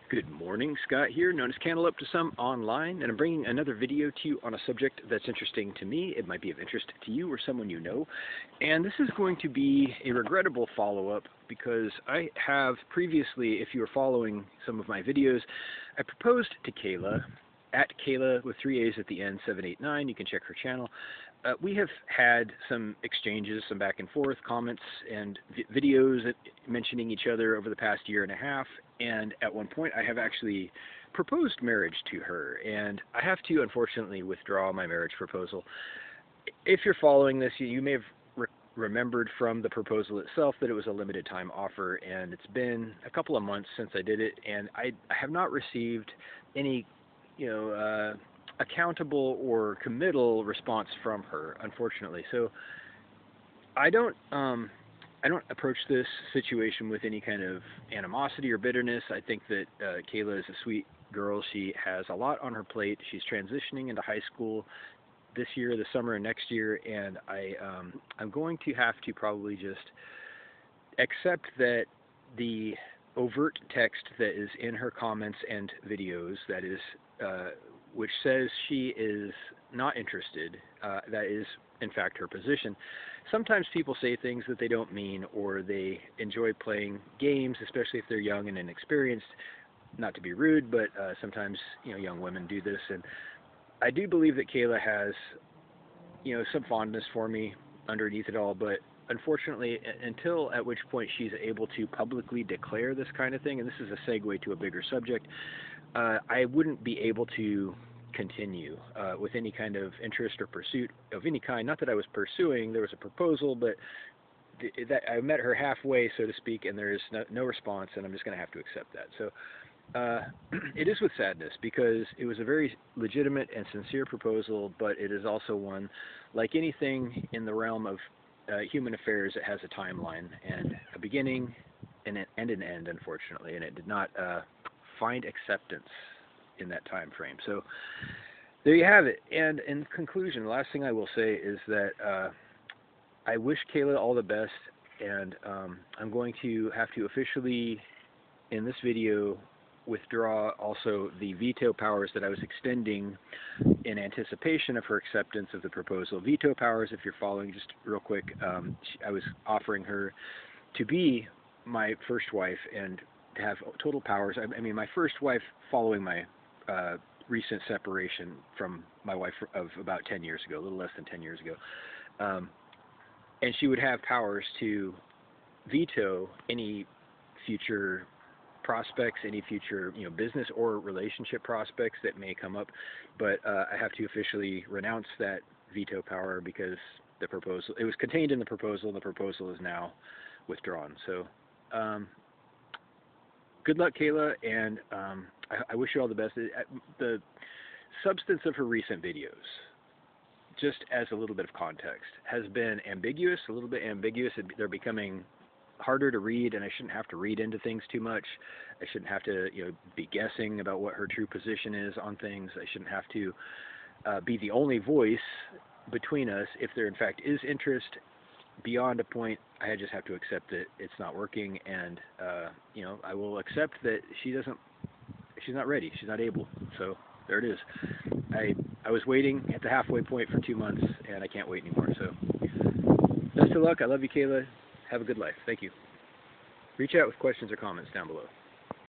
Good morning, Scott here, known as Cantaloupe to some online, and I'm bringing another video to you on a subject that's interesting to me. It might be of interest to you or someone you know, and this is going to be a regrettable follow-up because I have previously, if you were following some of my videos, I proposed to Kayla, at Kayla with 3 A's at the end, 789, you can check her channel. We have had some exchanges, some back and forth comments and videos mentioning each other over the past year and a half, and at one point I have actually proposed marriage to her, and I have to unfortunately withdraw my marriage proposal. If you're following this, you may have remembered from the proposal itself that it was a limited time offer, and it's been a couple of months since I did it, and I have not received any accountable or committal response from her, unfortunately. So I don't approach this situation with any kind of animosity or bitterness. I think that Kayla is a sweet girl. She has a lot on her plate. She's transitioning into high school this year, this summer, and next year, and I'm going to have to probably just accept that the overt text that is in her comments and videos, that is which says she is not interested, that is in fact her position. Sometimes people say things that they don't mean, or they enjoy playing games, especially if they're young and inexperienced. Not to be rude, but sometimes young women do this, and I do believe that Kayla has some fondness for me underneath it all, but unfortunately, until at which point she's able to publicly declare this kind of thing, and this is a segue to a bigger subject, I wouldn't be able to continue with any kind of interest or pursuit of any kind. Not that I was pursuing, there was a proposal, but that I met her halfway, so to speak, and there is no response, and I'm just going to have to accept that. So it is with sadness, because it was a very legitimate and sincere proposal, but it is also one, like anything in the realm of human affairs, it has a timeline and a beginning and an end, unfortunately, and it did not find acceptance in that time frame. So there you have it. And in conclusion, the last thing I will say is that I wish Kayla all the best, and I'm going to have to officially, in this video, withdraw also the veto powers that I was extending in anticipation of her acceptance of the proposal. Veto powers, if you're following, just real quick, I was offering her to be my first wife and to have total powers. I mean, my first wife following my recent separation from my wife of about 10 years ago, a little less than 10 years ago. And she would have powers to veto any future prospects, any future business or relationship prospects that may come up, but I have to officially renounce that veto power because the proposal, it was contained in the proposal, and the proposal is now withdrawn. So good luck, Kayla, and I wish you all the best. The substance of her recent videos, just as a little bit of context, has been ambiguous, a little bit ambiguous. They're becoming harder to read, and I shouldn't have to read into things too much. I shouldn't have to be guessing about what her true position is on things. I shouldn't have to be the only voice between us. If there in fact is interest beyond a point, I just have to accept that it's not working, and I will accept that she's not ready, she's not able. So there it is. I was waiting at the halfway point for 2 months, and I can't wait anymore. So best of luck. I love you, Kayla. Have a good life. Thank you. Reach out with questions or comments down below.